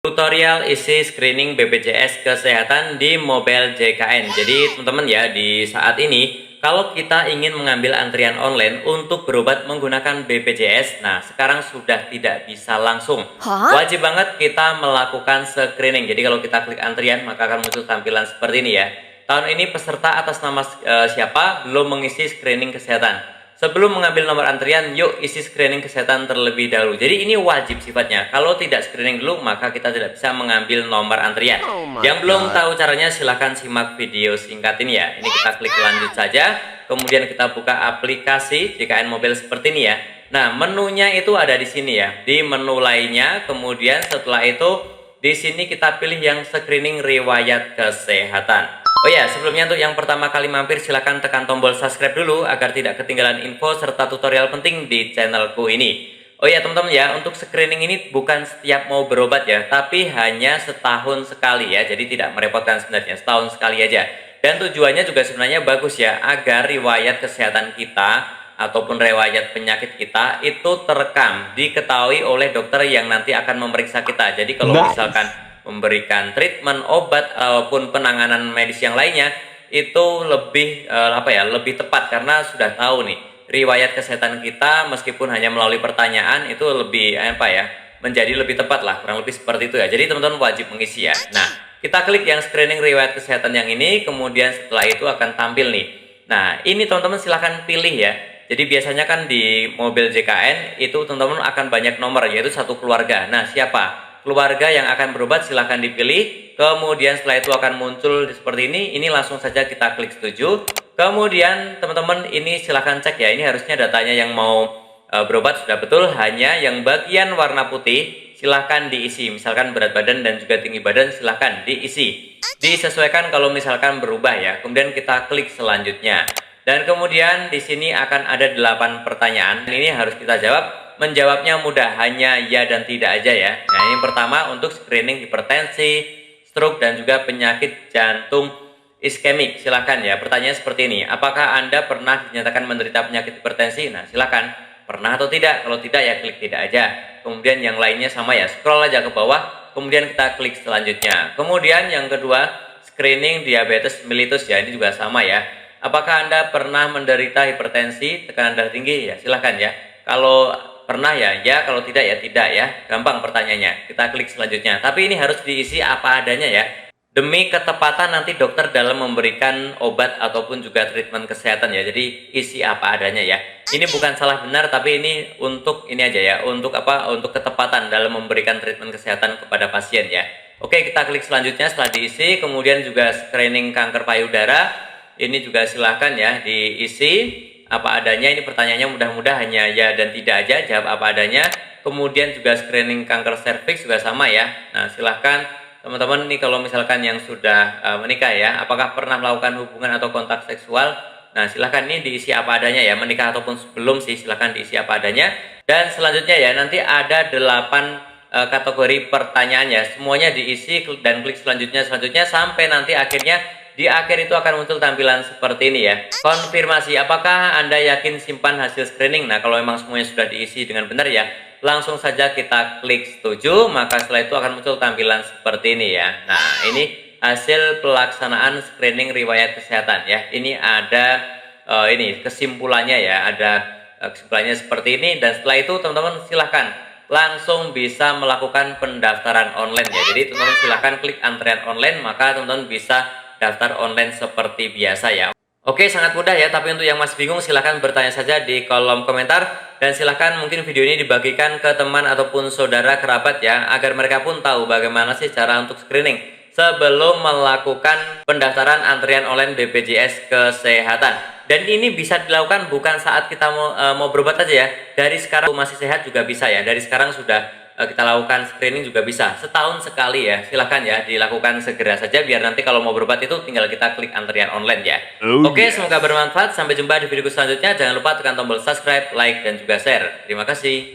Tutorial isi screening BPJS Kesehatan di Mobile JKN. Jadi teman-teman ya, di saat ini kalau kita ingin mengambil antrian online untuk berobat menggunakan BPJS, nah sekarang sudah tidak bisa langsung. Hah? Wajib banget kita melakukan screening. Jadi kalau kita klik antrian maka akan muncul tampilan seperti ini ya. Tahun ini peserta atas nama siapa belum mengisi screening kesehatan. Sebelum mengambil nomor antrian, yuk isi screening kesehatan terlebih dahulu. Jadi ini wajib sifatnya. Kalau tidak screening dulu, maka kita tidak bisa mengambil nomor antrian. Yang belum tahu caranya, silahkan simak video singkat ini ya. Ini kita klik lanjut saja. Kemudian kita buka aplikasi JKN Mobile seperti ini ya. Nah, menunya itu ada di sini ya. Di menu lainnya, kemudian setelah itu di sini kita pilih yang screening riwayat kesehatan. Oh ya, sebelumnya untuk yang pertama kali mampir silahkan tekan tombol subscribe dulu agar tidak ketinggalan info serta tutorial penting di channelku ini. Oh ya teman-teman ya, untuk screening ini bukan setiap mau berobat ya, tapi hanya setahun sekali ya, jadi tidak merepotkan sebenarnya, setahun sekali aja. Dan tujuannya juga sebenarnya bagus ya, agar riwayat kesehatan kita ataupun riwayat penyakit kita itu terekam, diketahui oleh dokter yang nanti akan memeriksa kita. Jadi kalau misalkan memberikan treatment, obat ataupun penanganan medis yang lainnya itu lebih lebih tepat karena sudah tahu nih riwayat kesehatan kita, meskipun hanya melalui pertanyaan itu lebih menjadi lebih tepat lah, kurang lebih seperti itu ya. Jadi teman-teman wajib mengisi ya. Nah, kita klik yang screening riwayat kesehatan yang ini, kemudian setelah itu akan tampil nih. Nah, ini teman-teman silahkan pilih ya. Jadi biasanya kan di mobil JKN itu teman-teman akan banyak nomor, yaitu satu keluarga. Nah, siapa keluarga yang akan berobat silahkan dipilih. Kemudian setelah itu akan muncul seperti ini langsung saja kita klik setuju. Kemudian teman-teman ini silahkan cek ya, ini harusnya datanya yang mau berobat sudah betul, hanya yang bagian warna putih silahkan diisi, misalkan berat badan dan juga tinggi badan silahkan diisi, disesuaikan kalau misalkan berubah ya. Kemudian kita klik selanjutnya dan kemudian di sini akan ada 8 pertanyaan, ini harus kita jawab. Menjawabnya mudah, hanya ya dan tidak aja ya. Nah, ini pertama untuk screening hipertensi, stroke dan juga penyakit jantung iskemik. Silakan ya. Pertanyaan seperti ini, apakah Anda pernah dinyatakan menderita penyakit hipertensi? Nah, silakan pernah atau tidak. Kalau tidak ya klik tidak aja. Kemudian yang lainnya sama ya, scroll aja ke bawah, kemudian kita klik selanjutnya. Kemudian yang kedua, screening diabetes mellitus ya, ini juga sama ya. Apakah Anda pernah menderita hipertensi, tekanan darah tinggi? Ya, silakan ya. Kalau pernah ya, kalau tidak ya tidak ya. Gampang pertanyaannya. Kita klik selanjutnya. Tapi ini harus diisi apa adanya ya. Demi ketepatan nanti dokter dalam memberikan obat ataupun juga treatment kesehatan ya. Jadi isi apa adanya ya. Ini bukan salah benar, tapi ini untuk ini aja ya. Untuk Untuk ketepatan dalam memberikan treatment kesehatan kepada pasien ya. Oke, kita klik selanjutnya setelah diisi. Kemudian juga screening kanker payudara. Ini juga silahkan ya diisi apa adanya. Ini pertanyaannya mudah-mudah hanya ya dan tidak aja, jawab apa adanya. Kemudian juga screening kanker serviks juga sama ya. Nah, silahkan teman-teman nih kalau misalkan yang sudah menikah ya, apakah pernah melakukan hubungan atau kontak seksual? Nah, silahkan ini diisi apa adanya ya, menikah ataupun sebelum sih silahkan diisi apa adanya. Dan selanjutnya ya, nanti ada 8 kategori pertanyaan ya, semuanya diisi dan klik selanjutnya sampai nanti akhirnya di akhir itu akan muncul tampilan seperti ini ya. Konfirmasi, apakah Anda yakin simpan hasil screening? Nah, kalau memang semuanya sudah diisi dengan benar ya, langsung saja kita klik setuju, maka setelah itu akan muncul tampilan seperti ini ya. Nah, ini hasil pelaksanaan screening riwayat kesehatan ya. Ini ada ini kesimpulannya ya, ada kesimpulannya seperti ini. Dan setelah itu teman-teman silahkan langsung bisa melakukan pendaftaran online ya. Jadi teman-teman silahkan klik antrian online, maka teman-teman bisa daftar online seperti biasa ya. Oke, sangat mudah ya, tapi untuk yang masih bingung silahkan bertanya saja di kolom komentar. Dan silahkan mungkin video ini dibagikan ke teman ataupun saudara kerabat ya, agar mereka pun tahu bagaimana sih cara untuk screening sebelum melakukan pendaftaran antrian online BPJS Kesehatan. Dan ini bisa dilakukan bukan saat kita mau berobat aja ya, dari sekarang masih sehat juga bisa ya, dari sekarang sudah kita lakukan screening juga bisa, setahun sekali ya. Silahkan ya dilakukan segera saja, biar nanti kalau mau berobat itu tinggal kita klik antrian online ya. Oke, semoga bermanfaat. Sampai jumpa di video selanjutnya. Jangan lupa tekan tombol subscribe, like dan juga share. Terima kasih.